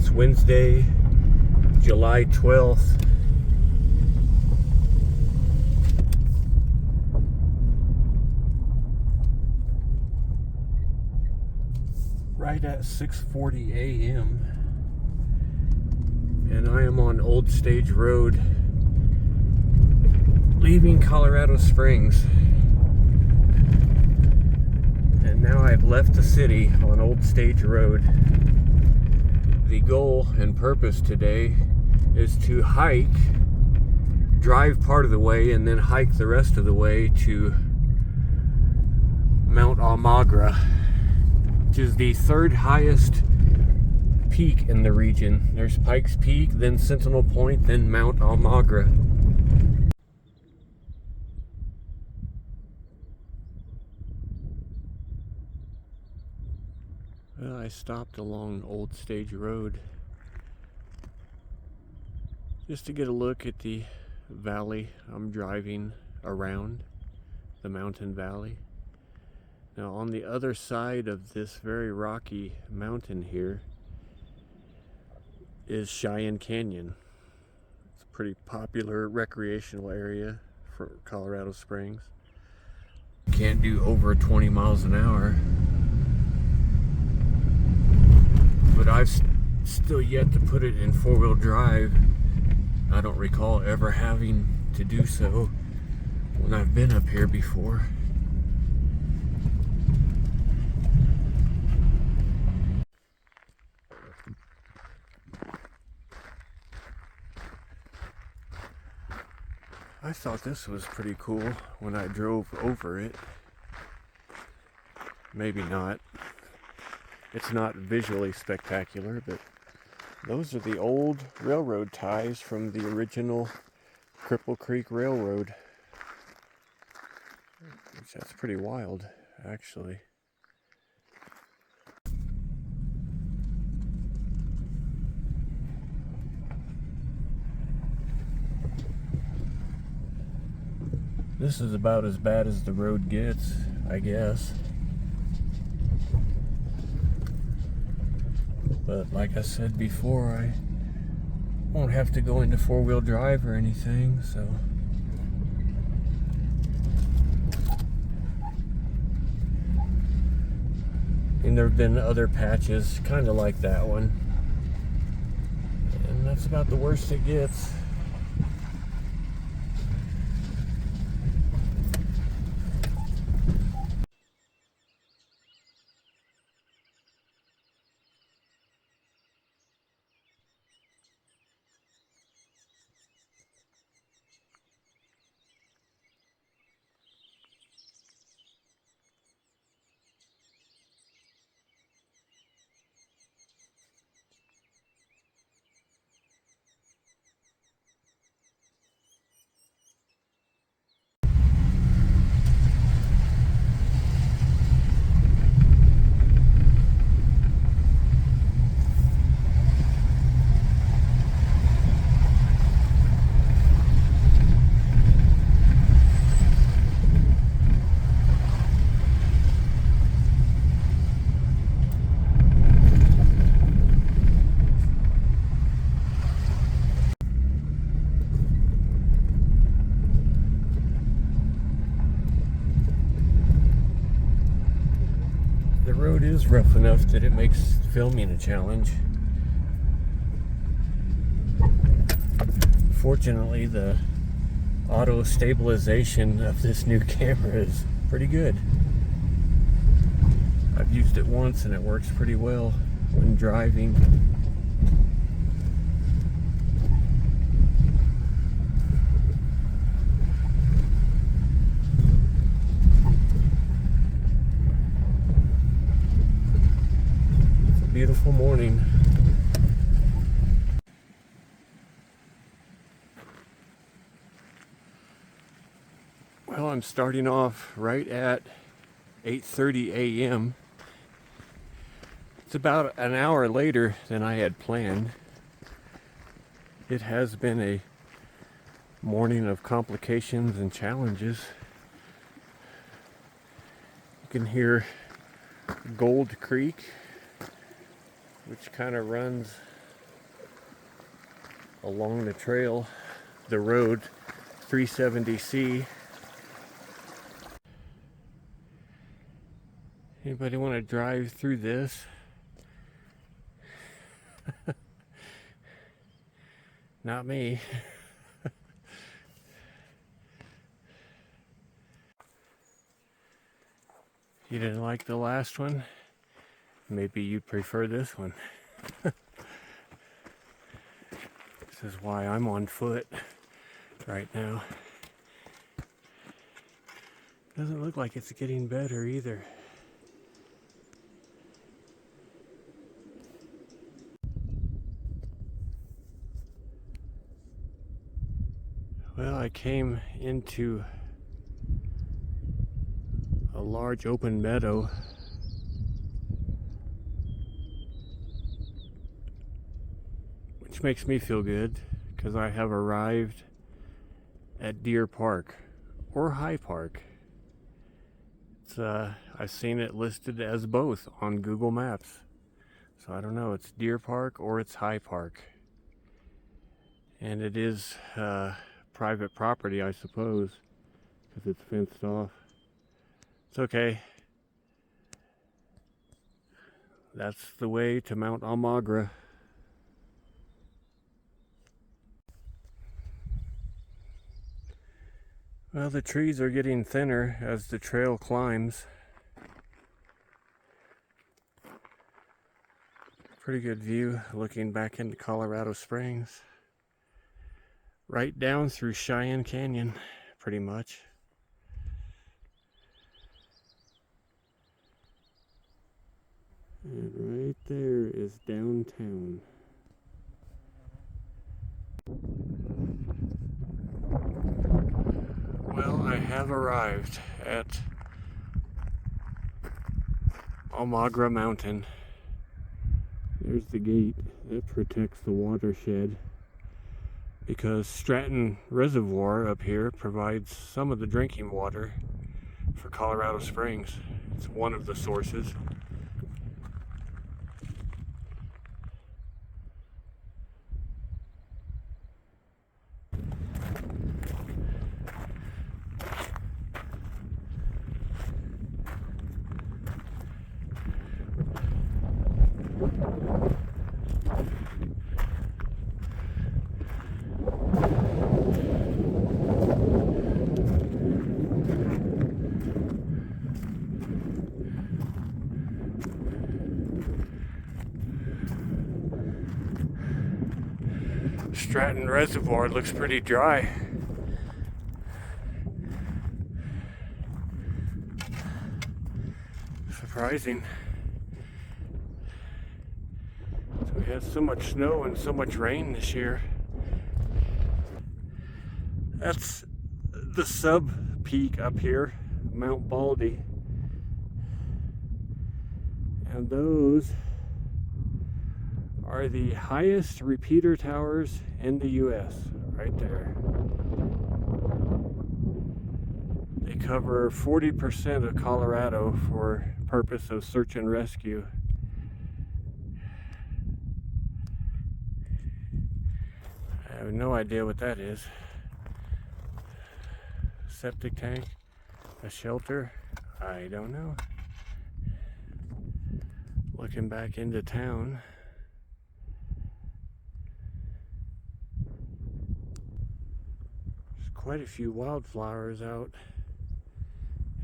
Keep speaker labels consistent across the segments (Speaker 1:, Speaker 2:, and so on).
Speaker 1: It's Wednesday, July 12th. Right at 6:40 a.m. and I am on Old Stage Road leaving Colorado Springs. And now I've left the city on Old Stage Road. The goal and purpose today is to hike, drive part of the way, and then hike the rest of the way to Mount Almagre, which is the third highest peak in the region. There's Pikes Peak, then Sentinel Point, then Mount Almagre. Well, I stopped along Old Stage Road just to get a look at the valley I'm driving around, the mountain valley. Now, on the other side of this very rocky mountain here is Cheyenne Canyon. It's a pretty popular recreational area for Colorado Springs. Can't do over 20 miles an hour, but I've still yet to put it in four-wheel drive. I don't recall ever having to do so when I've been up here before. I thought this was pretty cool when I drove over it. Maybe not. It's not visually spectacular, but those are the old railroad ties from the original Cripple Creek Railroad. Which that's pretty wild, actually. This is about as bad as the road gets, I guess. But like I said before, I won't have to go into four-wheel drive or anything, so. And there have been other patches kind of like that one. And that's about the worst it gets. The road is rough enough that it makes filming a challenge. Fortunately, the auto stabilization of this new camera is pretty good. I've used it once and it works pretty well when driving. Beautiful morning. Well, I'm starting off right at 8:30 a.m. It's about an hour later than I had planned. It has been a morning of complications and challenges. You can hear Gold Creek, which kind of runs along the trail, the road 370C. Anybody want to drive through this? Not me. You didn't like the last one? Maybe you'd prefer this one. This is why I'm on foot right now. Doesn't look like it's getting better either. Well, I came into a large open meadow. Which makes me feel good because I have arrived at Deer Park or High Park. It's I've seen it listed as both on Google Maps. So I don't know, it's Deer Park or it's High Park. And it is private property, I suppose, because it's fenced off. It's okay. That's the way to Mount Almagre. Well, the trees are getting thinner as the trail climbs. Pretty good view looking back into Colorado Springs. Right down through Cheyenne Canyon, pretty much. And right there is downtown. Well, I have arrived at Almagre Mountain. There's the gate that protects the watershed, because Stratton Reservoir up here provides some of the drinking water for Colorado Springs. It's one of the sources. Stratton Reservoir looks pretty dry. Surprising. So we had so much snow and so much rain this year. That's the sub peak up here, Mount Baldy. And those are the highest repeater towers in the US, right there. They cover 40% of Colorado for purpose of search and rescue. I have no idea what that is. Septic tank, a shelter, I don't know. Looking back into town. There's quite a few wildflowers out.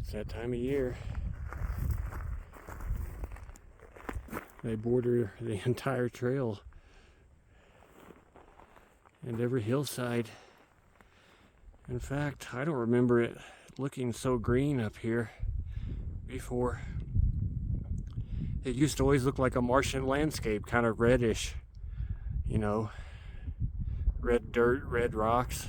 Speaker 1: It's that time of year. They border the entire trail and every hillside. In fact, I don't remember it looking so green up here before. It used to always look like a Martian landscape, kind of reddish, you know, red dirt, red rocks.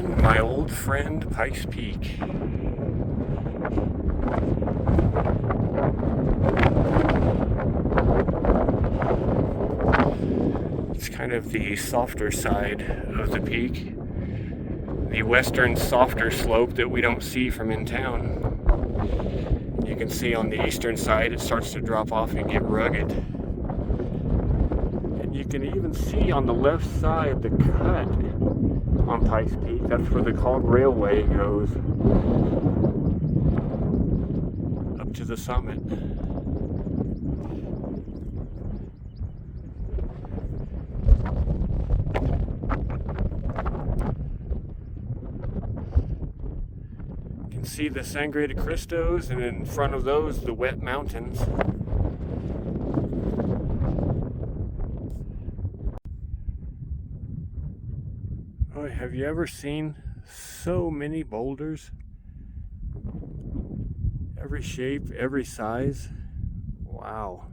Speaker 1: and my old friend Pikes Peak. It's kind of the softer side of the peak, the western softer slope that we don't see from in town. You can see on the eastern side it starts to drop off and get rugged. And you can even see on the left side the cut on Pikes Peak. That's where the cog railway goes up to the summit. You can see the Sangre de Cristos, and in front of those the wet mountains. Oh, have you ever seen so many boulders? Every shape, every size. Wow.